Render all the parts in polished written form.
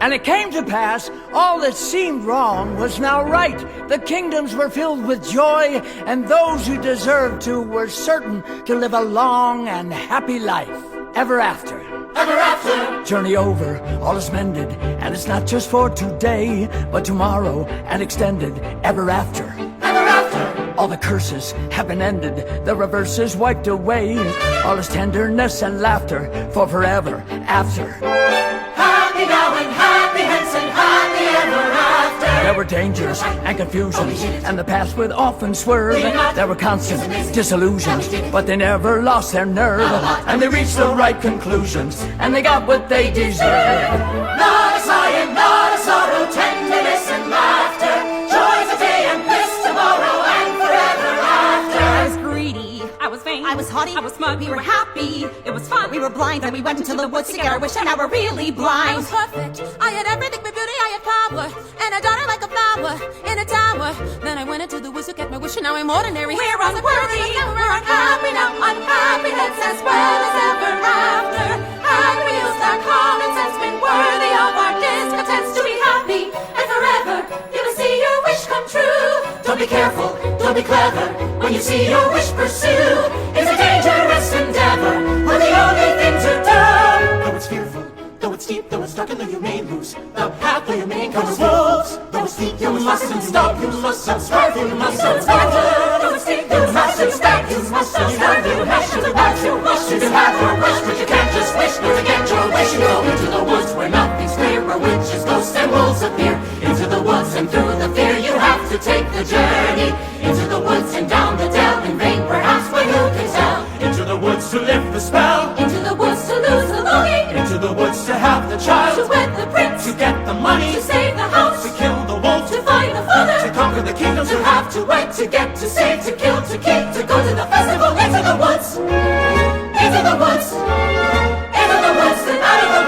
And it came to pass, all that seemed wrong was now right. The kingdoms were filled with joy, and those who deserved to were certain to live a long and happy life ever after. Ever after! Journey over, all is mended, and it's not just for today, but tomorrow and extended ever after. Ever after! All the curses have been ended, the reverses wiped away, all is tenderness and laughter for forever after. Happy now and happy hence and happy ever after. There were dangers and confusions, and the paths would often swerve. There were constant disillusions, but they never lost their nerve. And they reached the right conclusions, and they got what they deserved. Not a sigh and not a sorrow, tenderness and laughter, joys a day and bliss tomorrow and forever after. I was greedy, I was vain, I was haughty, I was smug, we were happy, it was fun. we were blind, and we went into the woods together, wishing now we're really I blind. was perfect, I had everything but beauty, I had power, and I daughter like a flower in a tower. Then I went into the woods to get my wish, and now I'm ordinary. We're unworthy, we're unhappy now, unhappy hence as well as ever after. Had we used our common sense, been worthy of our discontents, to be happy and forever, you will see your wish come true. Don't be careful, don't be clever, when you see your wish pursue. It's a dangerous endeavor, but the only thing to do. Though it's fearful, though it's deep, though it's dark, and though you may lose the path where you may come as wolves. Though it's deep, you mustn't stop, you mustn't swerve, you mustn't stop. Though it's deep, you mustn't stop, you mustn't swerve, you mustn't stop. You must have your wish, but you can't just wish to get your wish. You go into the woods where nothing's clear, where witches, ghosts, and wolves appear. Into the woods and through the fear, you have to take the journey. Into the woods and down the dell, in vain perhaps, but who can tell? Into the woods to lift the spell, Into the woods to lose the longing, into the woods to have the child, to wed the prince, to get the money, to save the house, to kill the wolf, to find the father, to conquer the kingdoms, to have, to wait, to get, to save, to kill, to keep, to go to the festival, into the woods, into the woods, into the woods, and out of the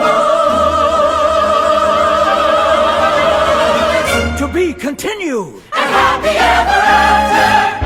woods. To be continued. and happy ever after.